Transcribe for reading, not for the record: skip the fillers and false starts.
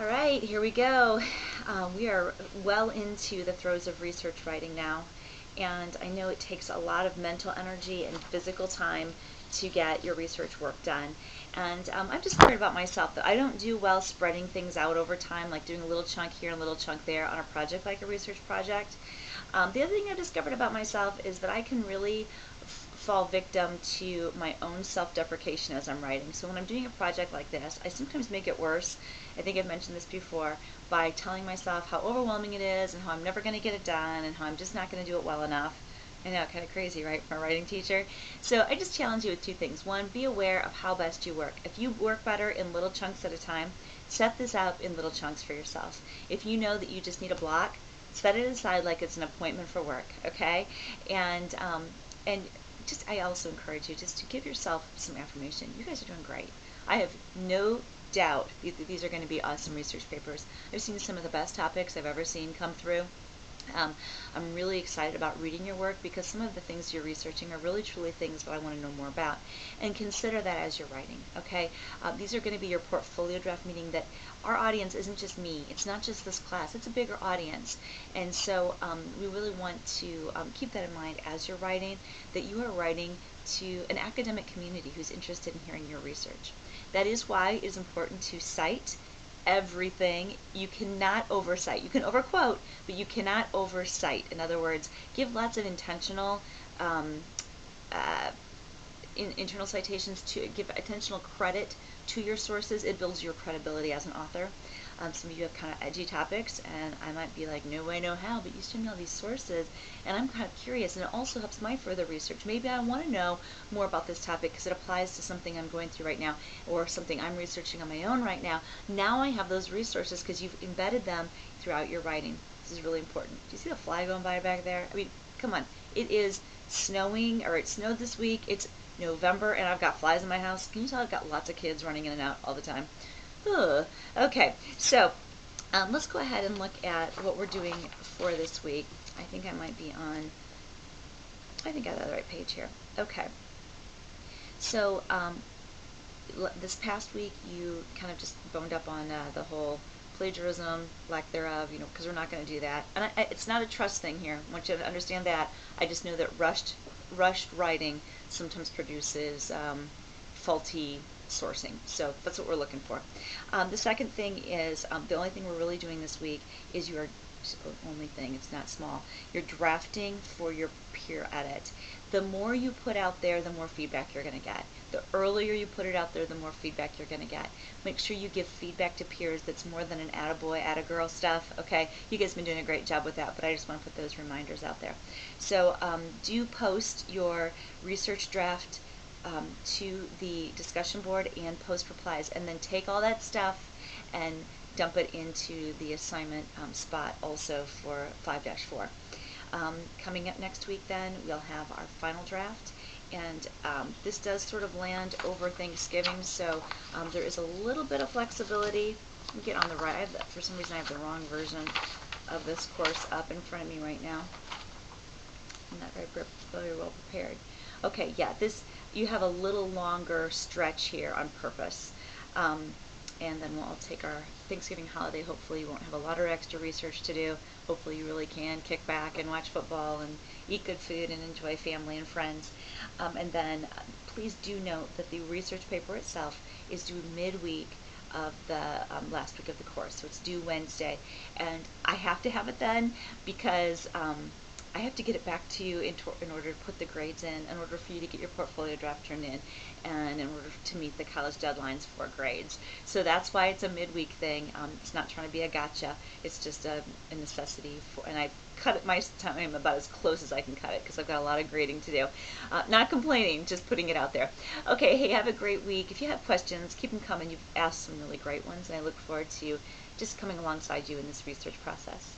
All right, here we go. We are well into the throes of research writing now, and I know it takes a lot of mental energy and physical time to get your research work done. And I've discovered about myself that I don't do well spreading things out over time, like doing a little chunk here and a little chunk there on a project like a research project. The other thing I've discovered about myself is that I can really fall victim to my own self-deprecation as I'm writing. So when I'm doing a project like this, I sometimes make it worse. I think I've mentioned this before, by telling myself how overwhelming it is and how I'm never going to get it done and how I'm just not going to do it well enough. I know, kind of crazy, right, from a writing teacher? So I just challenge you with two things. One, be aware of how best you work. If you work better in little chunks at a time, set this up in little chunks for yourself. If you know that you just need a block, set it aside like it's an appointment for work, okay? And just, I also encourage you just to give yourself some affirmation. You guys are doing great. I have no doubt these are going to be awesome research papers. I've seen some of the best topics I've ever seen come through. I'm really excited about reading your work because some of the things you're researching are really truly things that I want to know more about. And consider that as you're writing, okay? These are going to be your portfolio draft, meaning that our audience isn't just me. It's not just this class. It's a bigger audience. And so we really want to keep that in mind as you're writing, that you are writing to an academic community who's interested in hearing your research. That is why it is important to cite everything. You cannot oversight. You can overquote, but you cannot oversight. In other words, give lots of intentional uh, internal citations, to give intentional credit to your sources. It builds your credibility as an author. Some of you have kind of edgy topics, and I might be like, no way, no how, but you send me all these sources, and I'm kind of curious, and it also helps my further research. Maybe I want to know more about this topic because it applies to something I'm going through right now, or something I'm researching on my own right now. Now I have those resources because you've embedded them throughout your writing. This is really important. Do you see the fly going by back there? I mean, come on. It is snowing, or it snowed this week. It's November, and I've got flies in my house. Can you tell I've got lots of kids running in and out all the time? Ugh. Okay, so let's go ahead and look at what we're doing for this week. I think I might be on, I think I got the right page here. Okay, so this past week you kind of just boned up on the whole plagiarism, lack thereof, because we're not going to do that. And it's not a trust thing here. I want you to understand that. I just know that rushed writing sometimes produces faulty sourcing. So that's what we're looking for. The second thing is, the only thing we're really doing this week is your only thing, it's not small, you're drafting for your peer edit. The more you put out there, the more feedback you're going to get. The earlier you put it out there, the more feedback you're going to get. Make sure you give feedback to peers that's more than an attaboy, attagirl stuff, okay? You guys have been doing a great job with that, but I just want to put those reminders out there. So do post your research draft to the discussion board and post replies, and then take all that stuff and dump it into the assignment spot also for 5-4. Coming up next week then, we'll have our final draft, and this does sort of land over Thanksgiving, so there is a little bit of flexibility. Let me get on the right. For some reason I have the wrong version of this course up in front of me right now. I'm not very well prepared. Okay, yeah, you have a little longer stretch here on purpose. And then we'll all take our Thanksgiving holiday. Hopefully you won't have a lot of extra research to do. Hopefully you really can kick back and watch football and eat good food and enjoy family and friends. And then please do note that the research paper itself is due midweek of the last week of the course. So it's due Wednesday. And I have to have it then because I have to get it back to you in order to put the grades in order for you to get your portfolio draft turned in, and in order to meet the college deadlines for grades. So that's why it's a midweek thing. It's not trying to be a gotcha. It's just a necessity, and I've cut it my time about as close as I can cut it because I've got a lot of grading to do. Not complaining, just putting it out there. Okay, hey, have a great week. If you have questions, keep them coming. You've asked some really great ones, and I look forward to just coming alongside you in this research process.